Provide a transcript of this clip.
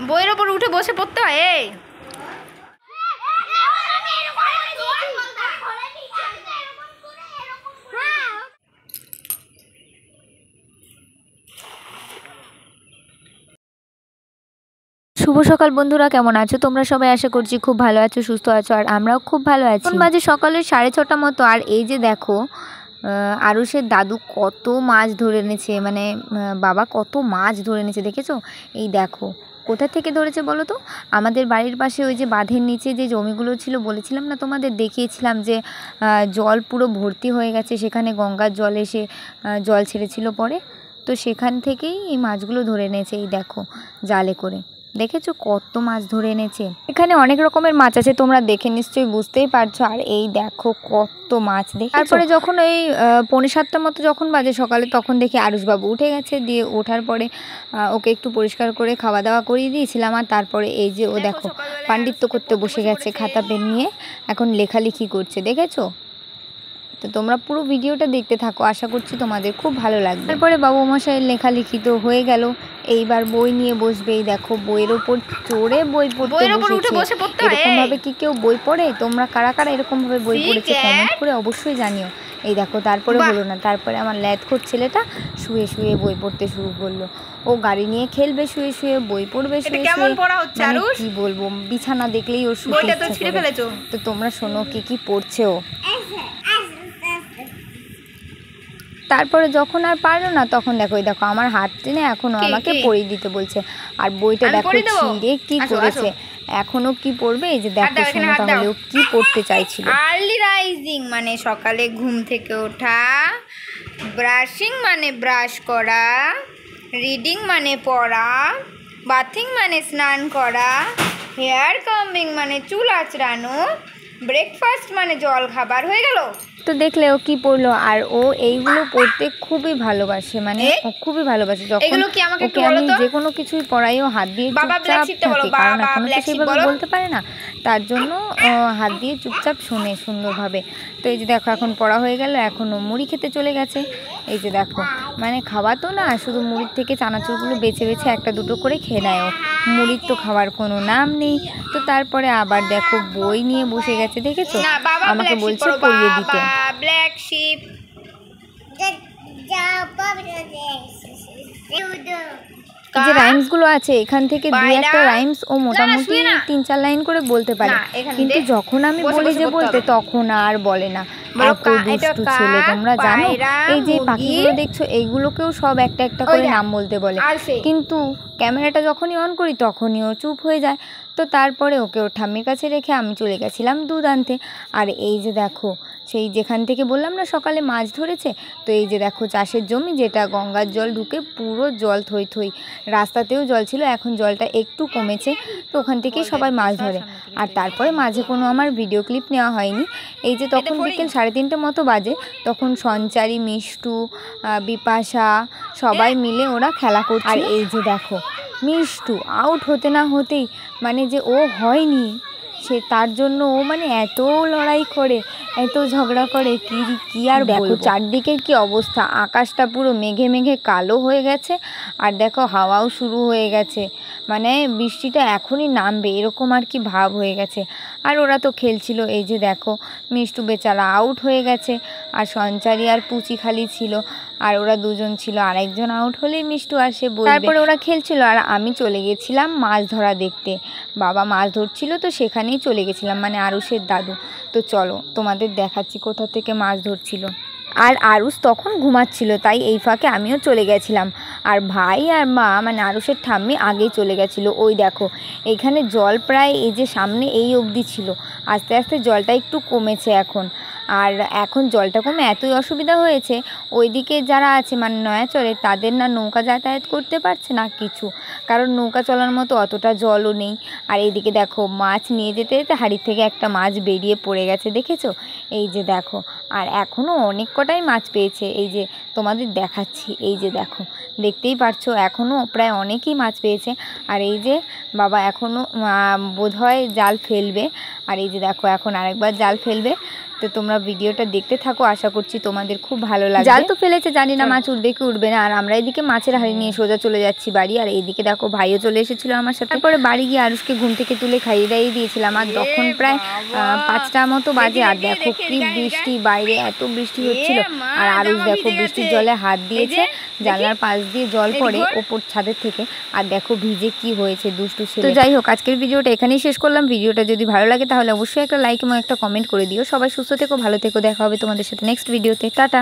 বইয়ের ওপর উঠে বসে পড়তে হয়। এই শুভ সকাল বন্ধুরা, কেমন আছো তোমরা সবাই? আশা করছি খুব ভালো আছো, সুস্থ আছো, আর আমরাও খুব ভালো আছি। এখন বাজে সকালের 6:30 মতো। আর এই যে দেখো আরুষের দাদু কত মাছ ধরে এনেছে, মানে বাবা কত মাছ ধরে এনেছে দেখেছো? এই দেখো কোথা থেকে ধরেছে বলো তো? আমাদের বাড়ির পাশে ওই যে বাঁধের নিচে যে জমিগুলো ছিল, বলেছিলাম না তোমাদের, দেখিয়েছিলাম যে জল পুরো ভর্তি হয়ে গেছে, সেখানে গঙ্গার জল এসে জল ছেড়েছিল পরে, তো সেখান থেকেই এই মাছগুলো ধরে এনেছে। এই দেখো জালে করে, দেখেছো কত মাছ ধরে এনেছে। এখানে অনেক রকমের মাছ আছে, তোমরা দেখে নিশ্চয়ই বুঝতেই পারছো। আর এই দেখো কত মাছ দেখে। তারপরে যখন ওই 6:45 মতো যখন বাজে সকালে, তখন দেখি আরুষবাবু উঠে গেছে। দিয়ে ওঠার পরে ওকে একটু পরিষ্কার করে খাওয়া দাওয়া করিয়ে দিয়েছিলাম। আর তারপরে এই যে ও দেখো পাণ্ডিত্য করতে বসে গেছে, খাতা পেন নিয়ে এখন লেখালেখি করছে, দেখেছো? তো তোমরা পুরো ভিডিওটা দেখতে থাকো, আশা করছি তোমাদের খুব ভালো লাগবে। তারপরে বাবু মশাইয়ের লেখালেখি তো হয়ে গেল, এইবার বই নিয়ে বসবে। এই দেখো বইয়ের ওপর চড়ে বই পড়তে বসেছে। এরকম ভাবে কি কেউ বই পড়ে? তোমরা কারা কারা এরকম ভাবে বই পড়েছে কমেন্ট করে অবশ্যই জানিও। এই দেখো তারপরে হলো না, তারপরে আমার ল্যাদখোর ছেলেটা শুয়ে শুয়ে বই পড়তে শুরু করলো। ও গাড়ি নিয়ে খেলবে শুয়ে শুয়ে, বই পড়বে শুয়ে শুয়ে, মানে কি বলবো, বিছানা দেখলেই ওর শুতে ইচ্ছে করে। তো তোমরা শোনো কি কি পড়ছে ও। তারপরে যখন আর পারলো না, তখন দেখো এই দেখো আমার হাত টেনে এখনো আমাকে পড়িয়ে দিতে বলছে। আর বইটা দেখো ছিঁড়ে কি করেছে, এখনো কি পড়বে। এই যে দেখো শোনো তাহলে ও কি পড়তে চাইছিল। আর্লি রাইজিং মানে সকালে ঘুম থেকে ওঠা, ব্রাশিং মানে ব্রাশ করা, রিডিং মানে পড়া, বাথিং মানে স্নান করা, হেয়ার কম্বিং মানে চুল আঁচড়ানো, ব্রেকফাস্ট মানে জল খাবার। হয়ে গেল। তো দেখলে ও কি পড়লো। আর ও এইগুলো পড়তে খুবই ভালোবাসে, মানে খুবই ভালোবাসে। যখন ওকে আমি যে কোনো কিছুই পড়াই ও হাত দিয়ে চুপচাপ থাকে, কারণ এখনো তো সেইভাবে বলতে পারে না, তার জন্য হাত দিয়ে চুপচাপ শোনে সুন্দরভাবে। তো এই যে দেখো এখন পড়া হয়ে গেল, এখন ও মুড়ি খেতে চলে গেছে। এই যে দেখো মানে খাওয়া তো না, শুধু মুড়ির থেকে চানাচুরগুলো বেছে বেছে একটা দুটো করে খেয়ে নেয় ও, মুড়ির তো খাওয়ার কোনো নাম নেই। তো তারপরে আবার দেখো বই নিয়ে বসে গেছে, দেখেছো? আমাকে বলছে পড়িয়ে দিতে। ব্ল্যাক শিপ যে রাইমস গুলো আছে, এখান থেকে দুই একটা রাইমস ও মোটামুটি 3-4 লাইন করে বলতে পারে, কিন্তু যখন আমি বলি যে বলতে, তখন আর বলে না। এত দুষ্টু ছেলে, তোমরা জানো এই যে পাখিগুলো দেখছো, এইগুলোকেও সব একটা একটা করে নাম বলতে বলে, কিন্তু ক্যামেরাটা যখনই অন করি তখনই ও চুপ হয়ে যায়। তো তারপরে ওকে ওর ঠাম্মির কাছে রেখে আমি চলে গেছিলাম দুধ আনতে। আর এই যে দেখো সেই যেখান থেকে বললাম না সকালে মাছ ধরেছে, তো এই যে দেখো চাষের জমি, যেটা গঙ্গার জল ঢুকে পুরো জল থই থই, রাস্তাতেও জল ছিল, এখন জলটা একটু কমেছে, তো ওখান থেকেই সবাই মাছ ধরে। আর তারপরে মাঝে কোনো আমার ভিডিও ক্লিপ নেওয়া হয়নি। এই যে তখন বিকেল 3:30 মতো বাজে, তখন সঞ্চারী, মিষ্টু, বিপাশা সবাই মিলে ওরা খেলা করছে। আর এই যে দেখো মিষ্টু আউট হতে না হতেই, মানে যে ও হয়নি সে, তার জন্য ও মানে এত লড়াই করে, এত ঝগড়া করে, কি আর দেখো চারদিকের কি অবস্থা, আকাশটা পুরো মেঘে মেঘে কালো হয়ে গেছে। আর দেখো হাওয়াও শুরু হয়ে গেছে, মানে বৃষ্টিটা এখনই নামবে এরকম আর কি ভাব হয়ে গেছে। আর ওরা তো খেলছিল। এই যে দেখো মিষ্টু বেচারা আউট হয়ে গেছে, আর সঞ্চারী আর পুচি খালি ছিল, আর ওরা দুজন ছিল, আরেকজন আউট হলেই মিষ্টু আর সে বলবে। তারপরে ওরা খেলছিল আর আমি চলে গেছিলাম মাছ ধরা দেখতে। বাবা মাছ ধরছিল, তো সেখানেই চলে গেছিলাম, মানে আরুষের দাদু। তো চলো তোমাদের দেখাচ্ছি কোথা থেকে মাছ ধরছিল। আর আরুষ তখন ঘুমাচ্ছিল, তাই এই ফাঁকে আমিও চলে গেছিলাম। আর ভাই আর মা মানে আরুষের ঠাম্মি আগেই চলে গেছিলো। ওই দেখো এখানে জল প্রায় এই যে সামনে এই অবধি ছিল, আস্তে আস্তে জলটা একটু কমেছে এখন। আর এখন জলটা কমে এতই অসুবিধা হয়েছে, ওইদিকে যারা আছে মানে নয়াচরে, তাদের না নৌকা যাতায়াত করতে পারছে না কিছু, কারণ নৌকা চলার মতো অতটা জলও নেই। আর এইদিকে দেখো মাছ নিয়ে যেতে যেতে হাড়ির থেকে একটা মাছ বেরিয়ে পড়ে গেছে, দেখেছো? এই যে দেখো, আর এখনও অনেক কটাই মাছ পেয়েছে, এই যে তোমাদের দেখাচ্ছি। এই যে দেখো দেখতেই পারছো এখনও প্রায় অনেকই মাছ পেয়েছে। আর এই যে বাবা এখনও বোধহয় জাল ফেলবে। আর এই যে দেখো এখন আরেকবার জাল ফেলবে। তো তোমরা ভিডিওটা দেখতে থাকো, আশা করছি তোমাদের খুব ভালো লাগবে। জাল তো ফেলেছে, জানি না মাছ উঠবে কি উঠবে না। আর আমরা এদিকে মাছের হাঁড়ি নিয়ে সোজা চলে যাচ্ছি বাড়ি। আর এইদিকে দেখো ভাইও চলে এসেছিল আমার সাথে। তারপরে বাড়ি গিয়ে আরুষকে ঘুম থেকে তুলে খাইয়ে দাইয়ে দিয়েছিলাম। আর তখন প্রায় 5টা মতো বাজে। আর দেখো কি বৃষ্টি, বাইরে এত বৃষ্টি হচ্ছিল। আর আরুষ দেখো বৃষ্টির জলে হাত দিয়েছে, জানলার পাশ দিয়ে জল পড়ে ওপর ছাদের থেকে। আর দেখো ভিজে কি হয়েছে দুষ্টু ছেলে। তো যাই হোক, আজকের ভিডিওটা এখানেই শেষ করলাম। ভিডিওটা যদি ভালো লাগে তাহলে অবশ্যই একটা লাইক এবং একটা কমেন্ট করে দিও। সবাই সুস্থ থেকো, ভালো থেকো, দেখা হবে তোমাদের সাথে নেক্সট ভিডিওতে। টাটা।